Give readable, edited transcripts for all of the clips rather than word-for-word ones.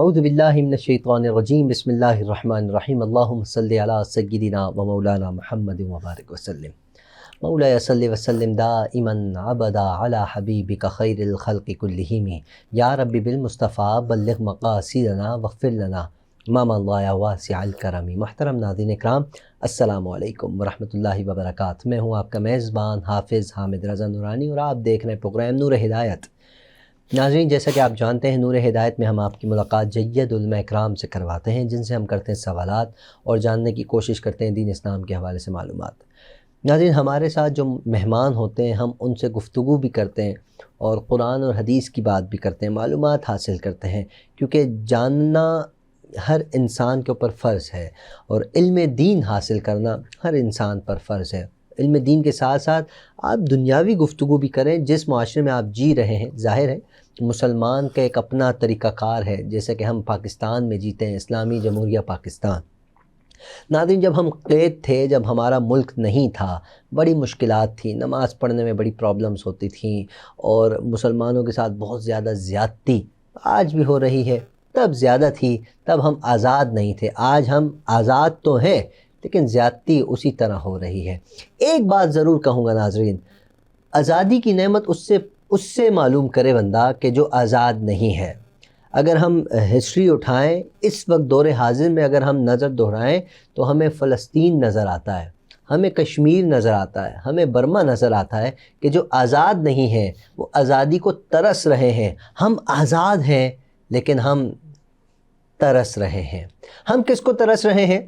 اعوذ باللہ من الشیطان الرجیم بسم اللہ الرحمن الرحیم اللہم صلی علی سیدنا و مولانا محمد وبارک وسلم مولاي صلی وسلم دائما ابدا علی حبیبک خیر الخلق کلہم یا رب بالمصطفیٰ بلغ مقاصدنا واغفر لنا ما مضى یا واسع الکرم۔ محترم ناظرین اکرام، السلام علیکم ورحمۃ اللہ وبرکاتہ۔ میں ہوں آپ کا میزبان حافظ حامد رضا نورانی اور آپ دیکھ رہے ہیں پروگرام نور ہدایت۔ ناظرین، جیسا کہ آپ جانتے ہیں، نور ہدایت میں ہم آپ کی ملاقات جید علماء اکرام سے کرواتے ہیں، جن سے ہم کرتے ہیں سوالات اور جاننے کی کوشش کرتے ہیں دین اسلام کے حوالے سے معلومات۔ ناظرین، ہمارے ساتھ جو مہمان ہوتے ہیں ہم ان سے گفتگو بھی کرتے ہیں اور قرآن اور حدیث کی بات بھی کرتے ہیں، معلومات حاصل کرتے ہیں، کیونکہ جاننا ہر انسان کے اوپر فرض ہے اور علم دین حاصل کرنا ہر انسان پر فرض ہے۔ علم دین کے ساتھ ساتھ آپ دنیاوی گفتگو بھی کریں جس معاشرے میں آپ جی رہے ہیں۔ ظاہر ہے مسلمان کا ایک اپنا طریقہ کار ہے، جیسے کہ ہم پاکستان میں جیتے ہیں، اسلامی جمہوریہ پاکستان۔ ناظرین، جب ہم قید تھے، جب ہمارا ملک نہیں تھا، بڑی مشکلات تھیں، نماز پڑھنے میں بڑی پرابلمز ہوتی تھیں اور مسلمانوں کے ساتھ بہت زیادہ زیادتی آج بھی ہو رہی ہے، تب زیادہ تھی، تب ہم آزاد نہیں تھے۔ آج ہم آزاد تو ہیں لیکن زیادتی اسی طرح ہو رہی ہے۔ ایک بات ضرور کہوں گا ناظرین، آزادی کی نعمت اس سے معلوم کرے بندہ کہ جو آزاد نہیں ہے۔ اگر ہم ہسٹری اٹھائیں، اس وقت دور حاضر میں اگر ہم نظر دہرائیں تو ہمیں فلسطین نظر آتا ہے، ہمیں کشمیر نظر آتا ہے، ہمیں برما نظر آتا ہے کہ جو آزاد نہیں ہیں وہ آزادی کو ترس رہے ہیں۔ ہم آزاد ہیں لیکن ہم ترس رہے ہیں۔ ہم کس کو ترس رہے ہیں؟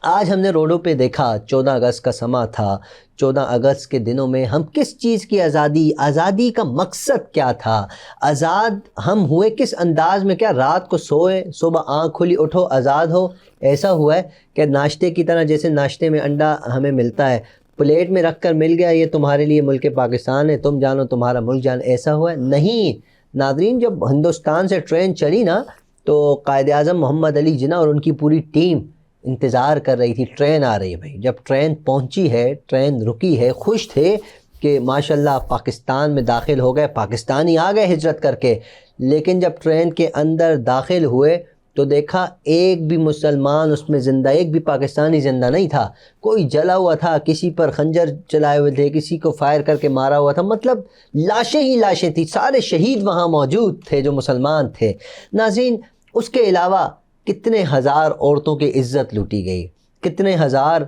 آج ہم نے روڈوں پہ دیکھا، 14 اگست کا سماں تھا، 14 اگست کے دنوں میں ہم کس چیز کی آزادی کا مقصد کیا تھا؟ آزاد ہم ہوئے کس انداز میں؟ کیا رات کو سوئے، صبح آنکھ کھلی اٹھو آزاد ہو؟ ایسا ہوا ہے کہ ناشتے کی طرح، جیسے ناشتے میں انڈا ہمیں ملتا ہے، پلیٹ میں رکھ کر مل گیا، یہ تمہارے لیے ملک پاکستان ہے، تم جانو تمہارا ملک جان، ایسا ہوا ہے؟ نہیں ناظرین، جب ہندوستان سے ٹرین چلی نا تو قائد اعظم محمد علی جناح اور ان کی پوری ٹیم انتظار کر رہی تھی، ٹرین آ رہی ہے بھائی۔ جب ٹرین پہنچی ہے، ٹرین رکی ہے، خوش تھے کہ ماشاءاللہ پاکستان میں داخل ہو گئے، پاکستانی آ گئے ہجرت کر کے۔ لیکن جب ٹرین کے اندر داخل ہوئے تو دیکھا ایک بھی مسلمان اس میں زندہ، ایک بھی پاکستانی زندہ نہیں تھا۔ کوئی جلا ہوا تھا، کسی پر خنجر چلائے ہوئے تھے، کسی کو فائر کر کے مارا ہوا تھا، مطلب لاشیں ہی لاشیں تھیں، سارے شہید وہاں موجود تھے جو مسلمان تھے۔ ناظرین، اس کے علاوہ کتنے ہزار عورتوں کی عزت لوٹی گئی، کتنے ہزار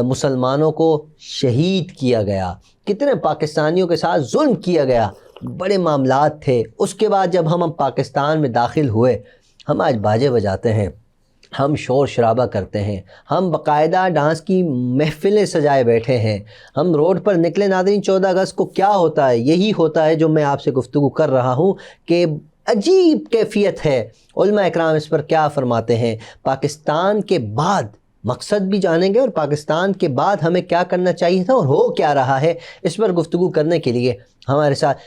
مسلمانوں کو شہید کیا گیا، کتنے پاکستانیوں کے ساتھ ظلم کیا گیا، بڑے معاملات تھے۔ اس کے بعد جب ہم پاکستان میں داخل ہوئے، ہم آج باجے بجاتے ہیں، ہم شور شرابہ کرتے ہیں، ہم باقاعدہ ڈانس کی محفلیں سجائے بیٹھے ہیں، ہم روڈ پر نکلے۔ ناظرین، 14 اگست کو کیا ہوتا ہے؟ یہی ہوتا ہے جو میں آپ سے گفتگو کر رہا ہوں کہ عجیب کیفیت ہے۔ علماء اکرام اس پر کیا فرماتے ہیں؟ پاکستان کے بعد مقصد بھی جانیں گے اور پاکستان کے بعد ہمیں کیا کرنا چاہیے تھا اور ہو کیا رہا ہے، اس پر گفتگو کرنے کے لیے ہمارے ساتھ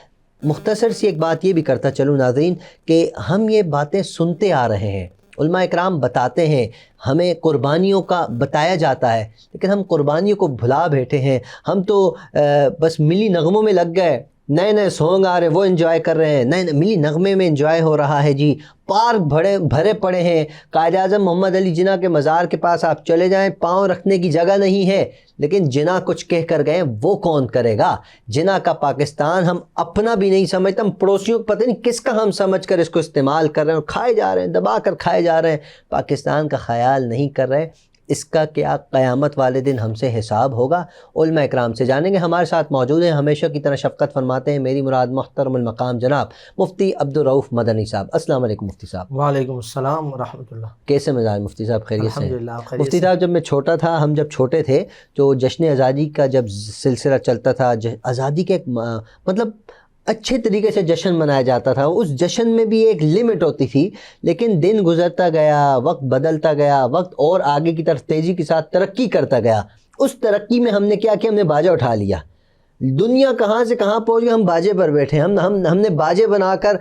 مختصر سی ایک بات یہ بھی کرتا چلوں ناظرین کہ ہم یہ باتیں سنتے آ رہے ہیں، علماء اکرام بتاتے ہیں، ہمیں قربانیوں کا بتایا جاتا ہے، لیکن ہم قربانیوں کو بھلا بیٹھے ہیں۔ ہم تو بس ملی نغموں میں لگ گئے، نئے نئے سونگ آ رہے ہیں وہ انجوائے کر رہے ہیں، نئے ملی نغمے میں انجوائے ہو رہا ہے جی۔ پارک بھرے پڑے ہیں، قائد اعظم محمد علی جناح کے مزار کے پاس آپ چلے جائیں، پاؤں رکھنے کی جگہ نہیں ہے، لیکن جناح کچھ کہہ کر گئے، وہ کون کرے گا؟ جناح کا پاکستان ہم اپنا بھی نہیں سمجھتے، ہم پڑوسیوں کو پتہ نہیں کس کا ہم سمجھ کر اس کو استعمال کر رہے ہیں اور کھائے جا رہے ہیں، دبا کر کھائے جا رہے ہیں، پاکستان کا خیال نہیں کر رہے۔ اس کا کیا قیامت والے دن ہم سے حساب ہوگا؟ علماء اکرام سے جانیں گے۔ ہمارے ساتھ موجود ہیں، ہمیشہ کی طرح شفقت فرماتے ہیں میری مراد محترم المقام جناب مفتی عبدالرؤف مدنی صاحب۔ السلام علیکم مفتی صاحب۔ وعلیکم السلام ورحمۃ اللہ۔ کیسے مزاج مفتی صاحب؟ خیریت سے؟ الحمدللہ خیریت مفتی صاحب، جب میں چھوٹا تھا، ہم جب چھوٹے تھے تو جشن آزادی کا جب سلسلہ چلتا تھا، آزادی کے مطلب اچھے طریقے سے جشن منایا جاتا تھا، اس جشن میں بھی ایک لمٹ ہوتی تھی، لیکن دن گزرتا گیا، وقت بدلتا گیا، وقت اور آگے کی طرف تیزی کے ساتھ ترقی کرتا گیا۔ اس ترقی میں ہم نے کیا کیا؟ ہم نے باجا اٹھا لیا، دنیا کہاں سے کہاں پہنچ گئی، ہم باجے پر بیٹھے، ہم نے باجے بنا کر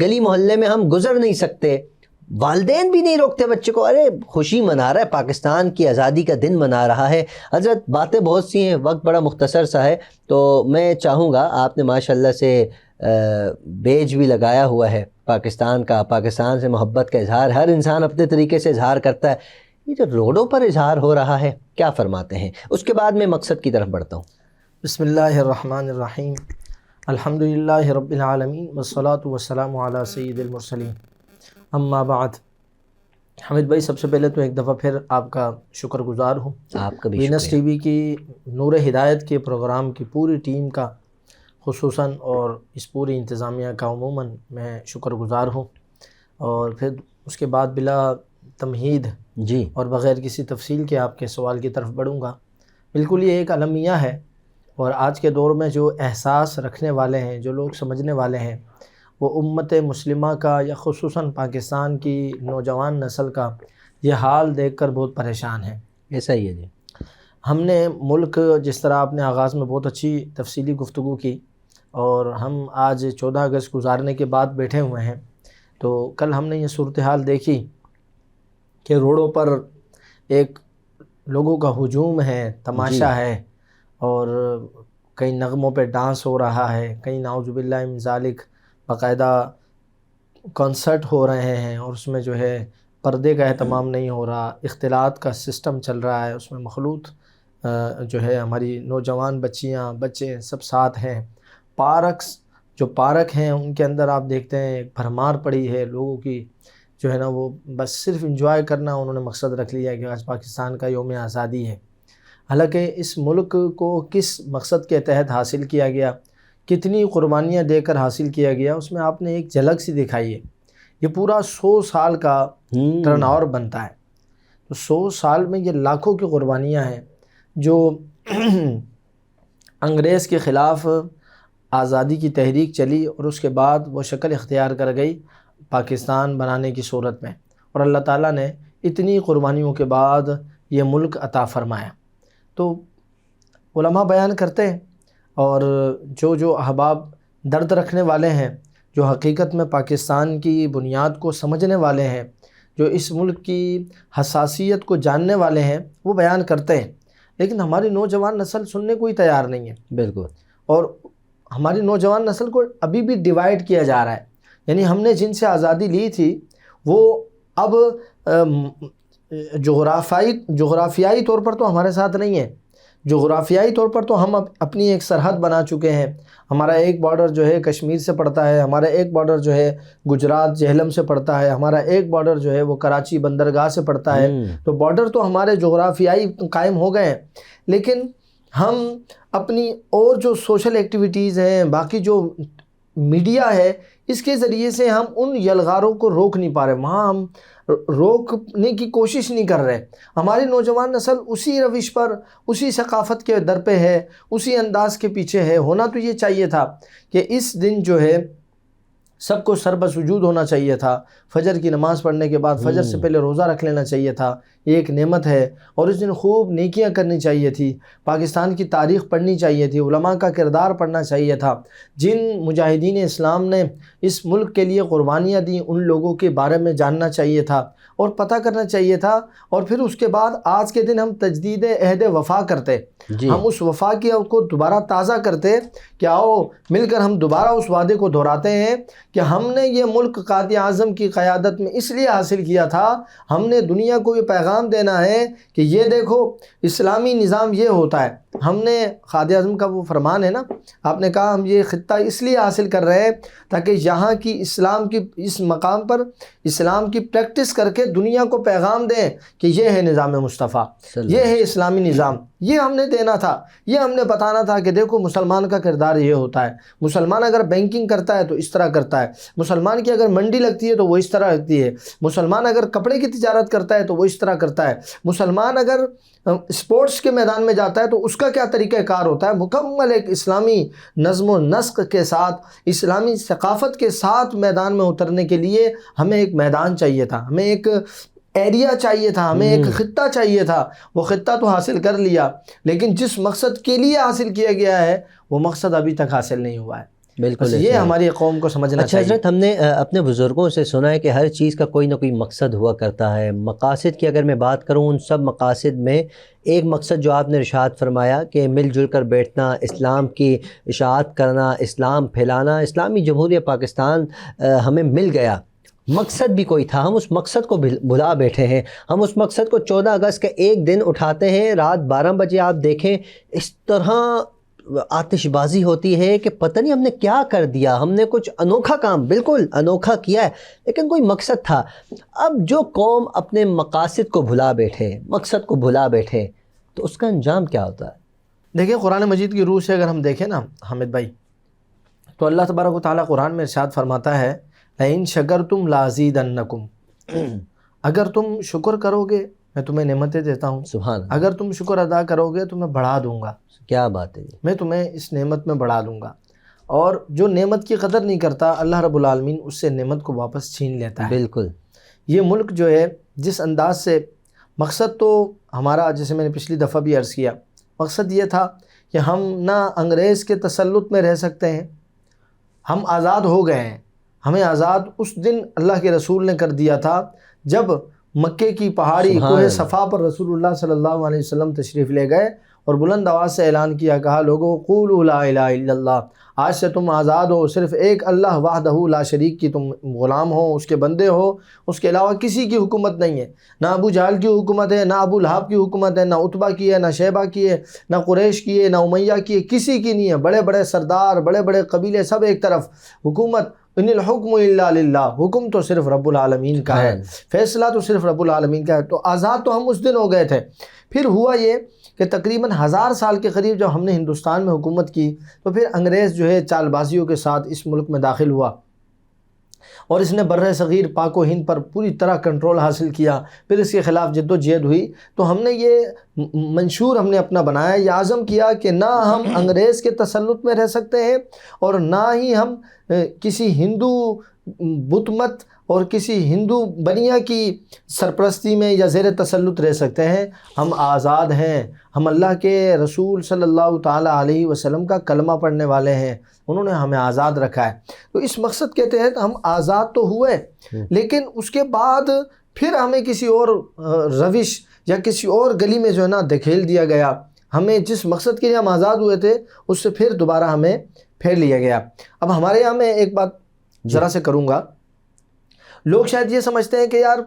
گلی محلے میں ہم گزر نہیں سکتے، والدین بھی نہیں روکتے بچے کو، ارے خوشی منا رہا ہے، پاکستان کی آزادی کا دن منا رہا ہے۔ حضرت باتیں بہت سی ہیں، وقت بڑا مختصر سا ہے، تو میں چاہوں گا، آپ نے ماشاءاللہ سے بیج بھی لگایا ہوا ہے پاکستان کا، پاکستان سے محبت کا اظہار ہر انسان اپنے طریقے سے اظہار کرتا ہے، یہ جو روڈوں پر اظہار ہو رہا ہے کیا فرماتے ہیں؟ اس کے بعد میں مقصد کی طرف بڑھتا ہوں۔ بسم اللہ الرحمن الرحیم، الحمدللہ رب العالمین والصلاة والسلام علی سید المرسلین، اما بعد۔ حامد بھائی، سب سے پہلے تو ایک دفعہ پھر آپ کا شکر گزار ہوں، آپ کا بھی وینس شکریہ۔ ٹی وی کی نور ہدایت کے پروگرام کی پوری ٹیم کا خصوصاً اور اس پوری انتظامیہ کا عموماً میں شکر گزار ہوں، اور پھر اس کے بعد بلا تمہید جی اور بغیر کسی تفصیل کے آپ کے سوال کی طرف بڑھوں گا۔ بالکل یہ ایک المیہ ہے، اور آج کے دور میں جو احساس رکھنے والے ہیں، جو لوگ سمجھنے والے ہیں، وہ امت مسلمہ کا یا خصوصاً پاکستان کی نوجوان نسل کا یہ حال دیکھ کر بہت پریشان ہیں۔ ایسا ہی ہے جی۔ ہم نے ملک، جس طرح آپ نے آغاز میں بہت اچھی تفصیلی گفتگو کی، اور ہم آج 14 اگست گزارنے کے بعد بیٹھے ہوئے ہیں، تو کل ہم نے یہ صورتحال دیکھی کہ روڈوں پر ایک لوگوں کا ہجوم ہے، تماشا ہے، اور کئی نغموں پہ ڈانس ہو رہا ہے، کئی نعوذ باللہ من ذالک باقاعدہ کنسرٹ ہو رہے ہیں، اور اس میں جو ہے پردے کا اہتمام نہیں ہو رہا، اختلاط کا سسٹم چل رہا ہے، اس میں مخلوط جو ہے ہماری نوجوان بچیاں، بچے سب ساتھ ہیں۔ پارک ہیں ان کے اندر آپ دیکھتے ہیں ایک بھرمار پڑی ہے لوگوں کی، جو ہے نا وہ بس صرف انجوائے کرنا انہوں نے مقصد رکھ لیا ہے کہ آج پاکستان کا یوم آزادی ہے۔ حالانکہ اس ملک کو کس مقصد کے تحت حاصل کیا گیا، کتنی قربانیاں دے کر حاصل کیا گیا، اس میں آپ نے ایک جھلک سی دکھائی ہے۔ یہ پورا 100 سال کا ٹرن اوور بنتا ہے، تو 100 سال میں یہ لاکھوں کی قربانیاں ہیں جو انگریز کے خلاف آزادی کی تحریک چلی، اور اس کے بعد وہ شکل اختیار کر گئی پاکستان بنانے کی صورت میں، اور اللہ تعالیٰ نے اتنی قربانیوں کے بعد یہ ملک عطا فرمایا۔ تو علماء بیان کرتے ہیں، اور جو احباب درد رکھنے والے ہیں، جو حقیقت میں پاکستان کی بنیاد کو سمجھنے والے ہیں، جو اس ملک کی حساسیت کو جاننے والے ہیں، وہ بیان کرتے ہیں، لیکن ہماری نوجوان نسل سننے کو ہی تیار نہیں ہے۔ بالکل۔ اور ہماری نوجوان نسل کو ابھی بھی ڈیوائیڈ کیا جا رہا ہے، یعنی ہم نے جن سے آزادی لی تھی وہ اب جغرافیائی طور پر تو ہمارے ساتھ نہیں ہے، جغرافیائی طور پر تو ہم اپنی ایک سرحد بنا چکے ہیں، ہمارا ایک بارڈر جو ہے کشمیر سے پڑتا ہے، ہمارا ایک بارڈر جو ہے گجرات جہلم سے پڑتا ہے، ہمارا ایک بارڈر جو ہے وہ کراچی بندرگاہ سے پڑتا ہے، تو بارڈر تو ہمارے جغرافیائی قائم ہو گئے ہیں، لیکن ہم اپنی اور جو سوشل ایکٹیویٹیز ہیں، باقی جو میڈیا ہے، اس کے ذریعے سے ہم ان یلغاروں کو روک نہیں پا رہے، وہاں ہم روکنے کی کوشش نہیں کر رہے۔ ہماری نوجوان نسل اسی روش پر، اسی ثقافت کے در پہ ہے، اسی انداز کے پیچھے ہے۔ ہونا تو یہ چاہیے تھا کہ اس دن جو ہے سب کو سر بسجود ہونا چاہیے تھا، فجر کی نماز پڑھنے کے بعد فجر سے پہلے روزہ رکھ لینا چاہیے تھا، یہ ایک نعمت ہے، اور اس دن خوب نیکیاں کرنی چاہیے تھی، پاکستان کی تاریخ پڑھنی چاہیے تھی، علماء کا کردار پڑھنا چاہیے تھا، جن مجاہدین اسلام نے اس ملک کے لیے قربانیاں دیں ان لوگوں کے بارے میں جاننا چاہیے تھا اور پتہ کرنا چاہیے تھا، اور پھر اس کے بعد آج کے دن ہم تجدید عہد وفا کرتے، ہم اس وفا کو دوبارہ تازہ کرتے کہ آؤ مل کر ہم دوبارہ اس وعدے کو دہراتے ہیں کہ ہم نے یہ ملک قائد اعظم کی قیادت میں اس لیے حاصل کیا تھا، ہم نے دنیا کو یہ پیغام دینا ہے کہ یہ دیکھو اسلامی نظام یہ ہوتا ہے۔ ہم نے قائد اعظم کا وہ فرمان ہے نا، آپ نے کہا ہم یہ خطہ اس لیے حاصل کر رہے ہیں تاکہ یہاں کی اسلام کی اس مقام پر اسلام کی پریکٹس کر کے دنیا کو پیغام دیں کہ یہ ہے نظام مصطفیٰ، یہ ہے اسلامی نظام، یہ ہم نے دینا تھا، یہ ہم نے بتانا تھا کہ دیکھو مسلمان کا کردار یہ ہوتا ہے، مسلمان اگر بینکنگ کرتا ہے تو اس طرح کرتا ہے، مسلمان کی اگر منڈی لگتی ہے تو وہ اس طرح لگتی ہے، مسلمان اگر کپڑے کی تجارت کرتا ہے تو وہ اس طرح کرتا ہے، مسلمان اگر اسپورٹس کے میدان میں جاتا ہے تو اس کا کیا طریقہ کار ہوتا ہے۔ مکمل ایک اسلامی نظم و نسق کے ساتھ، اسلامی ثقافت کے ساتھ میدان میں اترنے کے لیے ہمیں ایک میدان چاہیے تھا، ہمیں ایک ایریا چاہیے تھا، ہمیں ایک خطہ چاہیے تھا۔ وہ خطہ تو حاصل کر لیا، لیکن جس مقصد کے لیے حاصل کیا گیا ہے وہ مقصد ابھی تک حاصل نہیں ہوا ہے۔ بالکل بس یہ ہماری قوم کو سمجھنا اچھا چاہیے۔ حضرت، ہم نے اپنے بزرگوں سے سنا ہے کہ ہر چیز کا کوئی نہ کوئی مقصد ہوا کرتا ہے۔ مقاصد کی اگر میں بات کروں، ان سب مقاصد میں ایک مقصد جو آپ نے ارشاد فرمایا کہ مل جل کر بیٹھنا، اسلام کی اشاعت کرنا، اسلام پھیلانا، اسلامی جمہوریہ پاکستان ہمیں مل گیا۔ مقصد بھی کوئی تھا، ہم اس مقصد کو بھلا بیٹھے ہیں۔ ہم اس مقصد کو 14 اگست کا ایک دن اٹھاتے ہیں، رات 12 بجے آپ دیکھیں اس طرح آتش بازی ہوتی ہے کہ پتہ نہیں ہم نے کیا کر دیا، ہم نے کچھ انوکھا کام بالکل انوکھا کیا ہے، لیکن کوئی مقصد تھا۔ اب جو قوم اپنے مقاصد کو بھلا بیٹھے، مقصد کو بھلا بیٹھے، تو اس کا انجام کیا ہوتا ہے؟ دیکھیں قرآن مجید کی روح سے اگر ہم دیکھیں نا حامد بھائی، تو اللہ تبارک و تعالیٰ قرآن میں ارشاد فرماتا ہے لَإِن شَكَرْتُمْ لَأَزِيدَنَّكُمْ، اگر تم شکر کرو گے میں تمہیں نعمتیں دیتا ہوں، سبحان اللہ، اگر تم شکر ادا کرو گے تو میں بڑھا دوں گا، کیا بات ہے جی۔ میں تمہیں اس نعمت میں بڑھا دوں گا۔ اور جو نعمت کی قدر نہیں کرتا، اللہ رب العالمین اس سے نعمت کو واپس چھین لیتا ہے۔ بالکل یہ ملک جو ہے جس انداز سے، مقصد تو ہمارا جیسے میں نے پچھلی دفعہ بھی عرض کیا، مقصد یہ تھا کہ ہم نہ انگریز کے تسلط میں رہ سکتے ہیں، ہم آزاد ہو گئے ہیں۔ ہمیں آزاد اس دن اللہ کے رسول نے کر دیا تھا جب مکے کی پہاڑی سبحان کوہ اللہ۔ صفا پر رسول اللہ صلی اللہ علیہ وسلم تشریف لے گئے اور بلند آواز سے اعلان کیا، کہا لوگو قولوا لا الہ الا اللہ، آج سے تم آزاد ہو، صرف ایک اللہ وحدہ لا شریک کی تم غلام ہو، اس کے بندے ہو، اس کے علاوہ کسی کی حکومت نہیں ہے، نہ ابو جہل کی حکومت ہے، نہ ابو لہب کی حکومت ہے، نہ عتبہ کی ہے، نہ شیبہ کی ہے، نہ قریش کی ہے، نہ امیہ کی ہے، کسی کی نہیں ہے۔ بڑے بڑے سردار، بڑے بڑے قبیلے سب ایک طرف، حکومت ان الحکم الا للہ، حکم تو صرف رب العالمین کا ہے، فیصلہ تو صرف رب العالمین کا ہے۔ تو آزاد تو ہم اس دن ہو گئے تھے۔ پھر ہوا یہ کہ تقریباً 1000 سال کے قریب جب ہم نے ہندوستان میں حکومت کی، تو پھر انگریز جو ہے چال بازیوں کے ساتھ اس ملک میں داخل ہوا اور اس نے بر صغیر پاک و ہند پر پوری طرح کنٹرول حاصل کیا۔ پھر اس کے خلاف جد و جہد ہوئی، تو ہم نے یہ منشور ہم نے اپنا بنایا، یہ عزم کیا کہ نہ ہم انگریز کے تسلط میں رہ سکتے ہیں اور نہ ہی ہم کسی ہندو بت مت اور کسی ہندو بنیا کی سرپرستی میں یا زیر تسلط رہ سکتے ہیں۔ ہم آزاد ہیں، ہم اللہ کے رسول صلی اللہ تعالیٰ علیہ وسلم کا کلمہ پڑھنے والے ہیں، انہوں نے ہمیں آزاد رکھا ہے۔ تو اس مقصد کے تحت ہم آزاد تو ہوئے، لیکن اس کے بعد پھر ہمیں کسی اور روش یا کسی اور گلی میں جو ہے نا دھکیل دیا گیا۔ ہمیں جس مقصد کے لیے ہم آزاد ہوئے تھے اس سے پھر دوبارہ ہمیں پھیر لیا گیا۔ اب ہمارے یہاں میں ایک بات ذرا سے کروں گا، لوگ شاید یہ سمجھتے ہیں کہ یار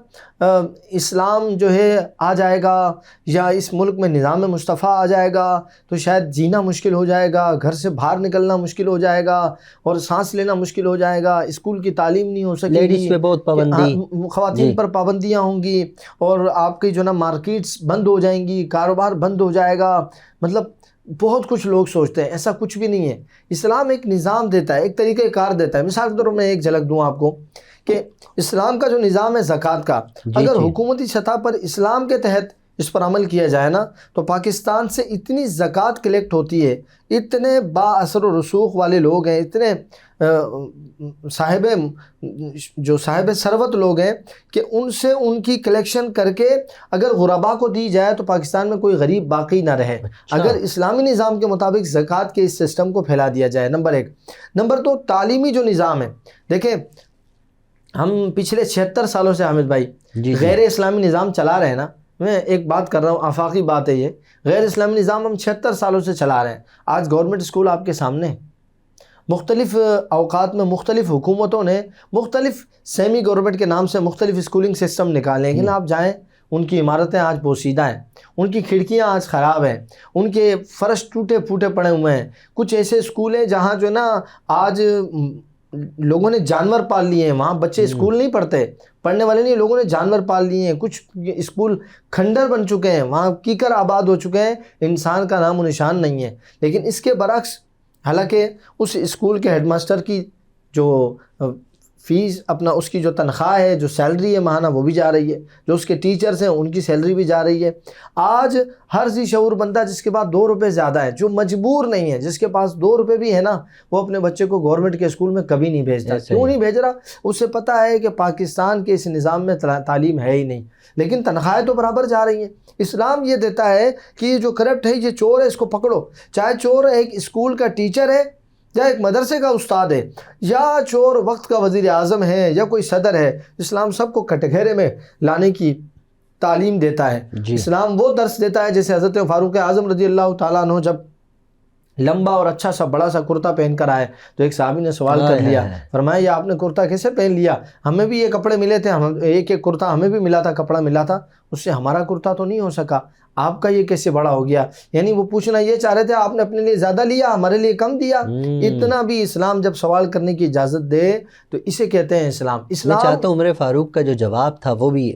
اسلام جو ہے آ جائے گا یا اس ملک میں نظام مصطفیٰ آ جائے گا تو شاید جینا مشکل ہو جائے گا، گھر سے باہر نکلنا مشکل ہو جائے گا اور سانس لینا مشکل ہو جائے گا، اسکول کی تعلیم نہیں ہو سکے گی، لیڈیز پہ بہت پابندی، خواتین پر پابندیاں ہوں گی، اور آپ کی جو نا مارکیٹس بند ہو جائیں گی، کاروبار بند ہو جائے گا۔ مطلب بہت کچھ لوگ سوچتے ہیں، ایسا کچھ بھی نہیں ہے۔ اسلام ایک نظام دیتا ہے، ایک طریقہ کار دیتا ہے۔ مثال کے طور پر میں ایک جھلک دوں آپ کو کہ اسلام کا جو نظام ہے زکوٰۃ کا، اگر حکومتی سطح پر اسلام کے تحت اس پر عمل کیا جائے نا تو پاکستان سے اتنی زکوٰۃ کلیکٹ ہوتی ہے، اتنے با اثر و رسوخ والے لوگ ہیں، اتنے صاحب ثروت لوگ ہیں کہ ان سے ان کی کلیکشن کر کے اگر غربا کو دی جائے تو پاکستان میں کوئی غریب باقی نہ رہے، اگر اسلامی نظام کے مطابق زکوٰۃ کے اس سسٹم کو پھیلا دیا جائے۔ نمبر ایک۔ نمبر دو، تعلیمی جو نظام ہے، دیکھیں ہم پچھلے 76 سالوں سے حامد بھائی غیر اسلامی نظام چلا رہے ہیں نا، میں ایک بات کر رہا ہوں، آفاقی بات ہے یہ، غیر اسلامی نظام ہم 76 سالوں سے چلا رہے ہیں۔ آج گورنمنٹ اسکول آپ کے سامنے، مختلف اوقات میں مختلف حکومتوں نے مختلف سیمی گورنمنٹ کے نام سے مختلف اسکولنگ سسٹم نکالے ہیں، لیکن آپ جائیں ان کی عمارتیں آج بوسیدہ ہیں، ان کی کھڑکیاں آج خراب ہیں، ان کے فرش ٹوٹے پھوٹے پڑے ہوئے ہیں۔ کچھ ایسے اسکول ہیں جہاں جو نا آج لوگوں نے جانور پال لیے ہیں، وہاں بچے اسکول نہیں پڑھتے، پڑھنے والے نہیں، لوگوں نے جانور پال لیے ہیں۔ کچھ اسکول کھنڈر بن چکے ہیں، وہاں کیکر آباد ہو چکے ہیں، انسان کا نام و نشان نہیں ہے۔ لیکن اس کے برعکس، حالانکہ اس اسکول کے ہیڈ ماسٹر کی جو فیس اپنا اس کی جو تنخواہ ہے، جو سیلری ہے ماہانہ، وہ بھی جا رہی ہے، جو اس کے ٹیچرز ہیں ان کی سیلری بھی جا رہی ہے۔ آج ہر ذی شعور بندہ جس کے پاس 2 روپے زیادہ ہے، جو مجبور نہیں ہے، جس کے پاس 2 روپے بھی ہے نا، وہ اپنے بچے کو گورنمنٹ کے اسکول میں کبھی نہیں بھیجتا۔ کیوں نہیں بھیج رہا؟ اسے پتہ ہے کہ پاکستان کے اس نظام میں تعلیم ہے ہی نہیں، لیکن تنخواہیں تو برابر جا رہی ہیں۔ اسلام یہ دیتا ہے کہ یہ جو کرپٹ ہے، یہ چور ہے، اس کو پکڑو، چاہے چور ایک اسکول کا ٹیچر ہے یا ایک مدرسے کا استاد ہے یا چور وقت کا وزیر اعظم ہے یا کوئی صدر ہے، اسلام سب کو کٹگھیرے میں لانے کی تعلیم دیتا ہے. اسلام وہ درس دیتا ہے، جیسے حضرت فاروق اعظم رضی اللہ تعالیٰ عنہ جب لمبا اور اچھا سا بڑا سا کرتا پہن کر آئے تو ایک صحابی نے سوال کر لیا، فرمایا یہ آپ نے کرتا کیسے پہن لیا؟ ہمیں بھی یہ کپڑے ملے تھے، ایک کرتا ہمیں بھی ملا تھا، کپڑا ملا تھا، اس سے ہمارا کرتا تو نہیں ہو سکا، آپ کا یہ کیسے بڑا ہو گیا؟ یعنی وہ پوچھنا یہ چاہ رہے تھے آپ نے اپنے لیے زیادہ لیا، ہمارے لیے کم دیا. اتنا بھی اسلام جب سوال کرنے کی اجازت دے تو اسے کہتے ہیں اسلام. میں چاہتا ہوں عمر فاروق کا جو جواب تھا وہ بھی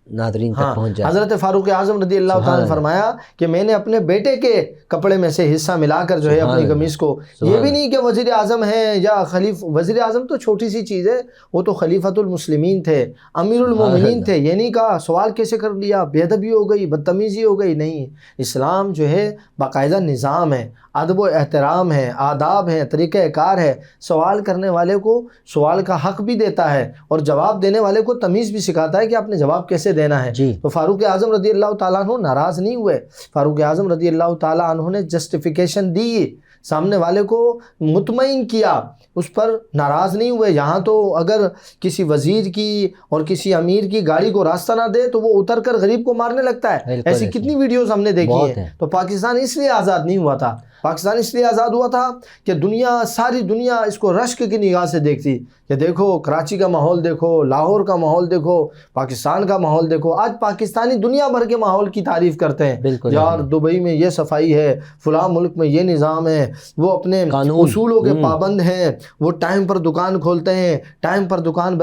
ناظرین تک پہنچ جائے. حضرت فاروق اعظم رضی اللہ تعالیٰ نے فرمایا کہ میں نے اپنے بیٹے کے کپڑے میں سے حصہ ملا کر جو ہے اپنی قمیص کو، یہ بھی نہیں کہ وزیر اعظم ہے یا وزیر اعظم تو چھوٹی سی چیز ہے، وہ تو خلیفۃ المسلمین تھے، امیر المومنین تھے. یہ نہیں کہا سوال کیسے کر لیا، بے ادبی ہو گئی، بدتمیزی ہو گئی. نہیں، اسلام جو ہے باقاعدہ نظام ہے، ادب و احترام ہے، آداب ہے، طریقہ کار ہے. سوال کرنے والے کو سوال کا حق بھی دیتا ہے اور جواب دینے والے کو تمیز بھی سکھاتا ہے کہ آپ نے جواب کیسے دینا ہے. تو فاروق اعظم رضی اللہ تعالیٰ عنہ ناراض نہیں ہوئے. فاروق اعظم رضی اللہ تعالیٰ عنہ نے جسٹیفیکیشن دی، سامنے والے کو مطمئن کیا، اس پر ناراض نہیں ہوئے. یہاں تو اگر کسی وزیر کی اور کسی امیر کی گاڑی کو راستہ نہ دے تو وہ اتر کر غریب کو مارنے لگتا ہے. ایسی کتنی ویڈیوز ہم نے دیکھی ہیں. تو پاکستان اس لیے آزاد نہیں ہوا تھا، پاکستان اس لیے آزاد ہوا تھا کہ دنیا، ساری دنیا اس کو رشک کی نگاہ سے دیکھتی کہ دیکھو کراچی کا ماحول دیکھو، لاہور کا ماحول دیکھو، پاکستان کا ماحول دیکھو. آج پاکستانی دنیا بھر کے ماحول کی تعریف کرتے ہیں، یار دبئی میں یہ صفائی ہے، فلاں ملک میں یہ نظام ہے، وہ اپنے اصولوں کے پابند ہیں، وہ ٹائم پر دکان کھولتے ہیں، ٹائم پر دکان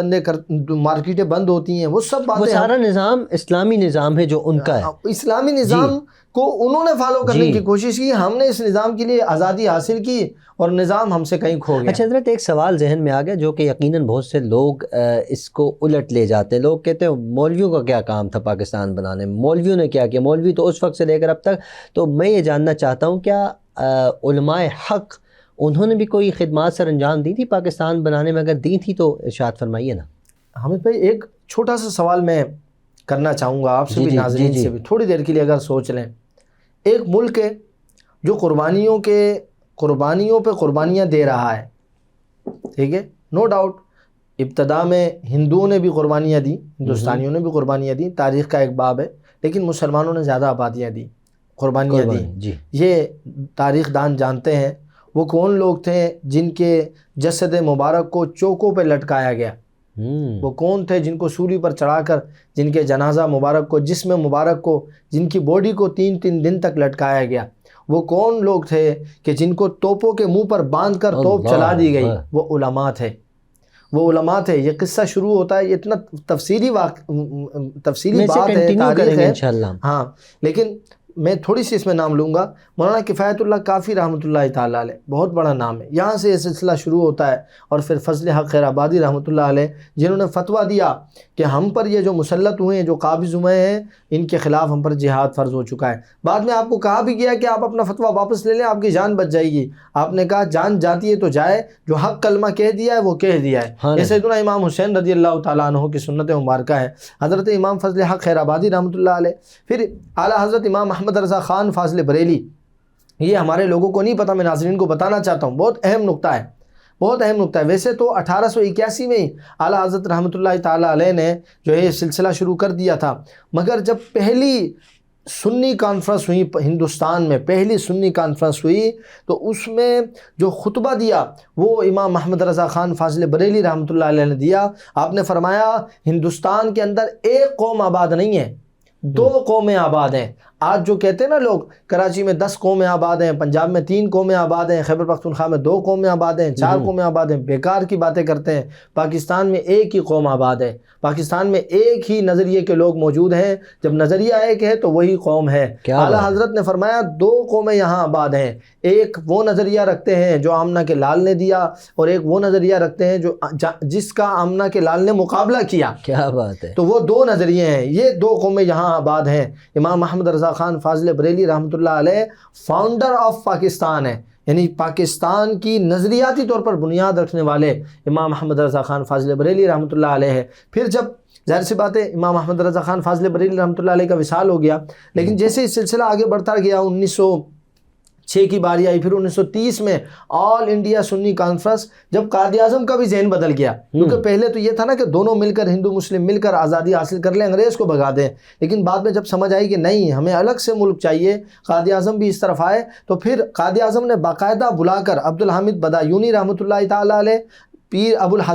مارکیٹیں بند ہوتی ہیں. وہ سب باتیں، وہ سارا نظام اسلامی نظام ہے جو ان کا ہے. اسلامی نظام کو انہوں نے فالو کرنے کی کوشش کی، ہم نے اس نظام کے لیے آزادی حاصل کی اور نظام ہم سے کہیں کھو گیا. اچھا حضرت، ایک سوال ذہن میں آ گیا جو کہ یقیناً بہت سے لوگ اس کو الٹ لے جاتے ہیں. لوگ کہتے ہیں مولویوں کا کیا کام تھا پاکستان بنانے میں، مولویوں نے کیا کیا؟ مولوی تو اس وقت سے لے کر اب تک. تو میں یہ جاننا چاہتا ہوں کیا علماء حق انہوں نے بھی کوئی خدمات سر انجام دی تھی پاکستان بنانے میں؟ اگر دی تھی تو ارشاد فرمائیے نا. حامد بھائی ایک چھوٹا سا سوال میں کرنا چاہوں گا آپ سے بھی، ناظرین سے بھی، تھوڑی دیر کے لیے اگر سوچ لیں. ایک ملک ہے جو قربانیوں پہ قربانیاں دے رہا ہے، ٹھیک ہے، نو ڈاؤٹ. ابتدا میں ہندوؤں نے بھی قربانیاں دی، ہندوستانیوں نے بھی قربانیاں دی، تاریخ کا ایک باب ہے. لیکن مسلمانوں نے زیادہ آبادیاں دی، قربانیاں دی. یہ تاریخ دان جانتے ہیں وہ کون لوگ تھے جن کے جسد مبارک کو چوکوں پہ لٹکایا گیا. وہ کون تھے جن کو سولی پر چڑھا کر، جن کے جنازہ مبارک کو، جسم مبارک کو، جن کی باڈی کو 3 دن تک لٹکایا گیا. وہ کون لوگ تھے کہ جن کو توپوں کے منہ پر باندھ کر توپ چلا دی گئی؟ وہ علماء تھے. وہ علماء تھے. یہ قصہ شروع ہوتا ہے، یہ اتنا تفصیلی بات ہے، تاریخ ہے. ہاں، لیکن میں تھوڑی سی اس میں نام لوں گا. مولانا کفایت اللہ کافی رحمۃ اللہ تعالیٰ علیہ، بہت بڑا نام ہے. یہاں سے یہ سلسلہ شروع ہوتا ہے. اور پھر فضل حق خیر آبادی رحمۃ اللہ علیہ، جنہوں نے فتویٰ دیا کہ ہم پر یہ جو مسلط ہوئے ہیں، جو قابض ہوئے ہیں، ان کے خلاف ہم پر جہاد فرض ہو چکا ہے. بعد میں آپ کو کہا بھی گیا کہ آپ اپنا فتویٰ واپس لے لیں، آپ کی جان بچ جائے گی. آپ نے کہا جان جاتی ہے تو جائے، جو حق کلمہ کہہ دیا ہے وہ کہہ دیا ہے. یہ سیدنا امام حسین رضی اللہ تعالیٰ عنہ کی سنت مبارکہ ہے. حضرت امام فضل حق خیر آبادی رحمۃ اللہ علیہ، پھر اعلیٰ حضرت امام احمد رضا خان فاضل بریلی. یہ ہمارے لوگوں کو نہیں پتہ، میں ناظرین کو بتانا چاہتا ہوں، بہت اہم نقطہ ہے، بہت اہم نقطہ ہے. ویسے تو 1881 میں ہی اعلیٰ حضرت رحمۃ اللہ تعالیٰ علیہ نے جو ہے یہ سلسلہ شروع کر دیا تھا. مگر جب پہلی سنی کانفرنس ہوئی ہندوستان میں، پہلی سنی کانفرنس ہوئی، تو اس میں جو خطبہ دیا وہ امام محمد رضا خان فاضل بریلی رحمۃ اللہ علیہ نے دیا. آپ نے فرمایا ہندوستان کے اندر ایک قوم آباد نہیں ہے، 2 قومیں آباد ہیں. آج جو کہتے ہیں نا لوگ، کراچی میں 10 قومیں آباد ہیں، پنجاب میں 3 قومیں آباد ہیں، خیبر پختونخوا میں 2 قومیں آباد ہیں، 4 قومیں آباد ہیں، بیکار کی باتیں کرتے ہیں. پاکستان میں ایک ہی قوم آباد ہے. پاکستان میں ایک ہی نظریے کے لوگ موجود ہیں. جب نظریہ ایک ہے تو وہی قوم ہے. اعلیٰ حضرت نے فرمایا 2 قومیں یہاں آباد ہیں. ایک وہ نظریہ رکھتے ہیں جو آمنہ کے لال نے دیا، اور ایک وہ نظریہ رکھتے ہیں جو جس کا آمنہ کے لال نے مقابلہ کیا. کیا بات ہے! تو وہ 2 نظریے ہیں. یہ 2 قومیں یہاں آباد ہیں. امام محمد رضا خان فاضل بریلی رحمۃ اللہ علیہ فاؤنڈر آف پاکستان ہے، یعنی پاکستان کی نظریاتی طور پر بنیاد رکھنے والے امام محمد رضا خان فاضل بریلی رحمۃ اللہ علیہ ہے. پھر جب ظاہر سی بات ہے امام محمد رضا خان فاضل بریلی رحمۃ اللہ علیہ کا وصال ہو گیا، لیکن جیسے ہی سلسلہ آگے بڑھتا گیا، 6 کی باری آئی، پھر 1930 میں آل انڈیا سنی کانفرنس، جب قائد اعظم کا بھی ذہن بدل گیا، کیونکہ پہلے تو یہ تھا نا کہ دونوں مل کر، ہندو مسلم مل کر آزادی حاصل کر لیں، انگریز کو بھگا دیں، لیکن بعد میں جب سمجھ آئی کہ نہیں، ہمیں الگ سے ملک چاہیے، قائد اعظم بھی اس طرف آئے، تو پھر قائد اعظم نے باقاعدہ بلا کر عبد الحامد بدایونی رحمۃ اللہ تعالیٰ علیہ، پیر ابو الحسن